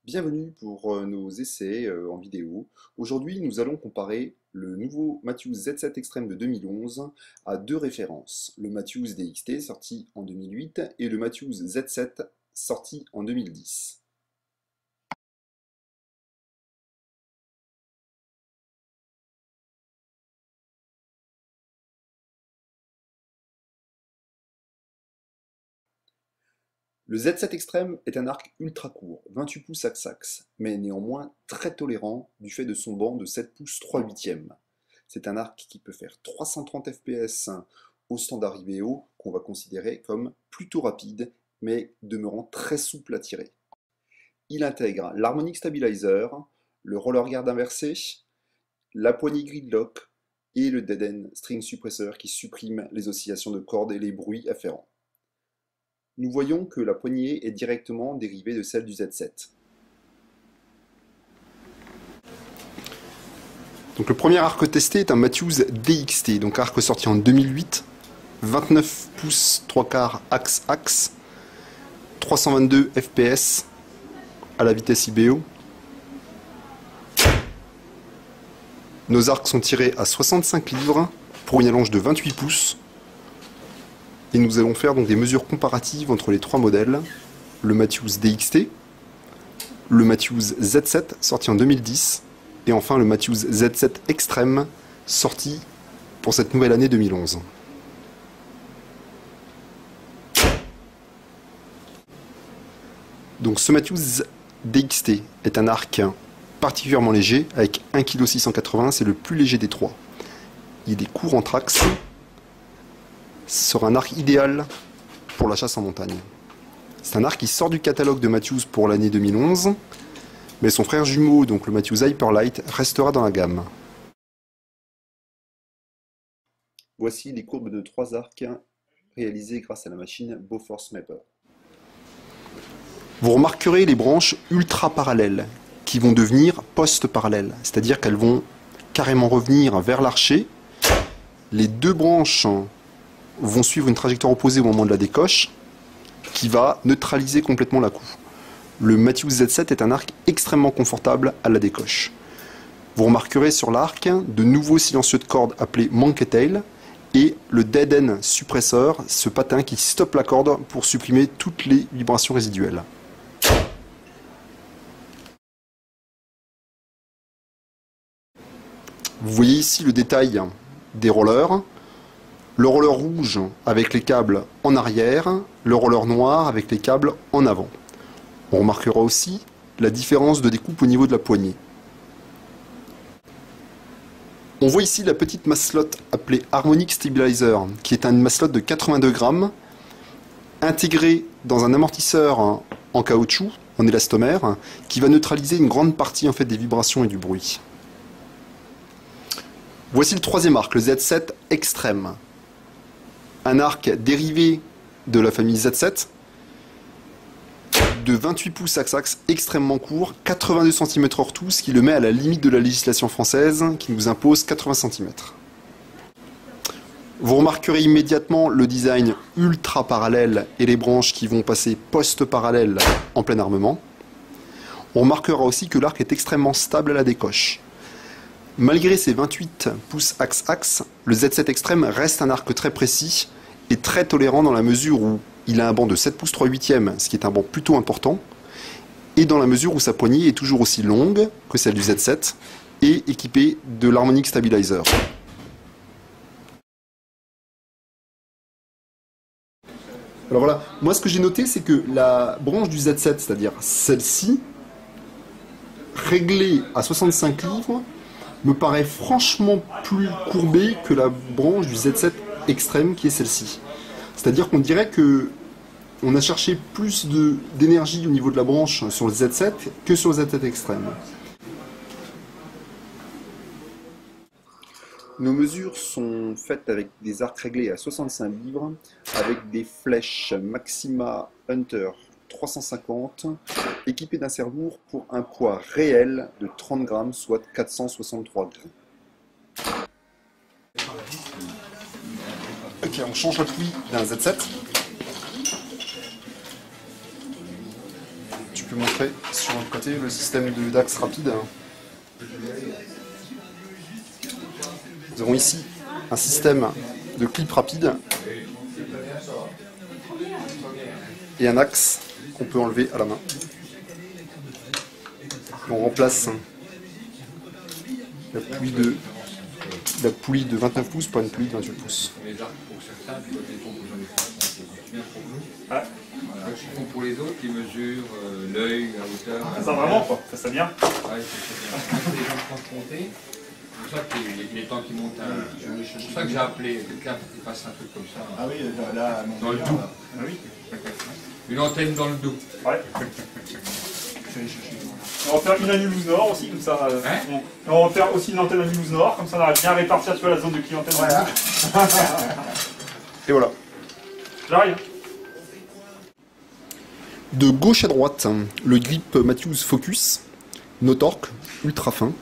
Bienvenue pour nos essais en vidéo. Aujourd'hui, nous allons comparer le nouveau Matthews Z7 Extreme de 2011 à deux références, le Matthews DXT sorti en 2008 et le Matthews Z7 sorti en 2010. Le Z7 Extreme est un arc ultra court, 28 pouces axe-axe, mais néanmoins très tolérant du fait de son banc de 7 pouces 3/8. C'est un arc qui peut faire 330 fps au standard IBO, qu'on va considérer comme plutôt rapide, mais demeurant très souple à tirer. Il intègre l'harmonic stabilizer, le roller guard inversé, la poignée gridlock et le dead end string suppresseur qui supprime les oscillations de cordes et les bruits afférents. Nous voyons que la poignée est directement dérivée de celle du Z7. Donc le premier arc testé est un Matthews DXT, donc arc sorti en 2008, 29 pouces 3/4 axe-axe, 322 fps à la vitesse IBO. Nos arcs sont tirés à 65 livres pour une allonge de 28 pouces. Et nous allons faire donc des mesures comparatives entre les trois modèles, le Matthews DXT, le Matthews Z7 sorti en 2010, et enfin le Matthews Z7 Extreme sorti pour cette nouvelle année 2011. Donc ce Matthews DXT est un arc particulièrement léger, avec 1,680 kg, c'est le plus léger des trois. Il est court en trax, ce sera un arc idéal pour la chasse en montagne. C'est un arc qui sort du catalogue de Matthews pour l'année 2011, mais son frère jumeau, donc le Matthews Hyperlight, restera dans la gamme. Voici les courbes de trois arcs réalisées grâce à la machine Bofors Mapper. Vous remarquerez les branches ultra parallèles qui vont devenir post-parallèles, c'est-à-dire qu'elles vont carrément revenir vers l'archer. Les deux branches vont suivre une trajectoire opposée au moment de la décoche qui va neutraliser complètement la coue. Le Matthews Z7 est un arc extrêmement confortable à la décoche. Vous remarquerez sur l'arc de nouveaux silencieux de corde appelés Monkey Tail et le Dead End suppresseur, ce patin qui stoppe la corde pour supprimer toutes les vibrations résiduelles. Vous voyez ici le détail des rollers. Le roller rouge avec les câbles en arrière, le roller noir avec les câbles en avant. On remarquera aussi la différence de découpe au niveau de la poignée. On voit ici la petite masselotte appelée Harmonic Stabilizer, qui est une masselotte de 82 grammes, intégrée dans un amortisseur en caoutchouc, en élastomère, qui va neutraliser une grande partie en fait, des vibrations et du bruit. Voici le troisième arc, le Z7 Extreme. Un arc dérivé de la famille Z7, de 28 pouces axe-axe, extrêmement court, 82 cm/h tout, ce qui le met à la limite de la législation française, qui nous impose 80 cm. Vous remarquerez immédiatement le design ultra parallèle et les branches qui vont passer post-parallèles en plein armement. On remarquera aussi que l'arc est extrêmement stable à la décoche. Malgré ses 28 pouces axe-axe, le Z7 Extreme reste un arc très précis et très tolérant dans la mesure où il a un banc de 7 pouces 3/8, ce qui est un banc plutôt important, et dans la mesure où sa poignée est toujours aussi longue que celle du Z7 et équipée de l'harmonic stabilizer. Alors voilà, moi ce que j'ai noté c'est que la branche du Z7, c'est-à-dire celle-ci, réglée à 65 livres, me paraît franchement plus courbée que la branche du Z7 Extreme qui est celle-ci. C'est-à-dire qu'on dirait que on a cherché plus d'énergie au niveau de la branche sur le Z7 que sur le Z7 Extreme. Nos mesures sont faites avec des arcs réglés à 65 livres, avec des flèches Maxima Hunter 350, équipées d'un serre-lourd pour un poids réel de 30 grammes, soit 463 grammes. Ok, on change la pluie d'un Z7. Tu peux vais montrer sur le côté le système d'axe rapide. Nous avons ici un système de clip rapide et un axe qu'on peut enlever à la main. On remplace la poulie de 29 pouces par une poulie de 28 pouces. Ouais. Pour les autres qui mesurent l'œil, la hauteur. Ça vraiment quoi, ça c'est bien. Ouais, c'est bien. Les gens confrontés, c'est pour ça qu'il est temps qu'ils montent un. C'est pour ça que j'ai appelé quelqu'un pour qu'il fasse un truc comme ça. Ah oui, là, Dans le dos. Ah oui. Une antenne dans le dos. Ouais. On va faire une à Mulhouse Nord aussi, comme ça. Hein On va faire aussi une antenne à Mulhouse Nord, comme ça on va bien répartir tu vois, la zone de clientèle. Voilà. Et voilà. J'arrive. De gauche à droite, le grip Matthews Focus, no torque, ultra fin.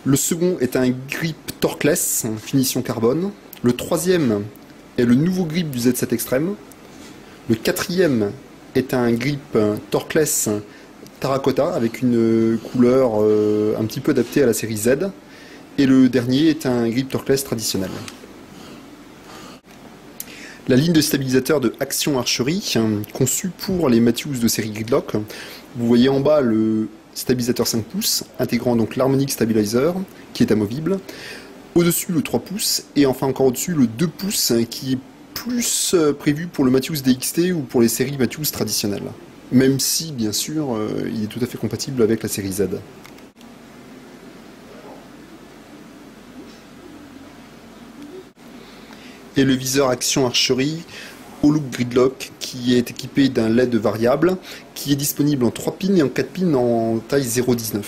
Le second est un grip torqueless, finition carbone. Le troisième est le nouveau grip du Z7 Extreme. Le quatrième est un grip torqueless terracotta avec une couleur un petit peu adaptée à la série Z. Et le dernier est un grip torqueless traditionnel. La ligne de stabilisateur de Action Archery, conçue pour les Matthews de série Gridlock. Vous voyez en bas le stabilisateur 5 pouces, intégrant donc l'Harmonic Stabilizer, qui est amovible. Au-dessus le 3 pouces, et enfin encore au-dessus le 2 pouces, qui est plus prévu pour le Matthews DXT ou pour les séries Matthews traditionnelles. Même si, bien sûr, il est tout à fait compatible avec la série Z. Et le viseur Action Archery Holook Gridlock qui est équipé d'un LED variable qui est disponible en 3 pins et en 4 pins en taille 0,19.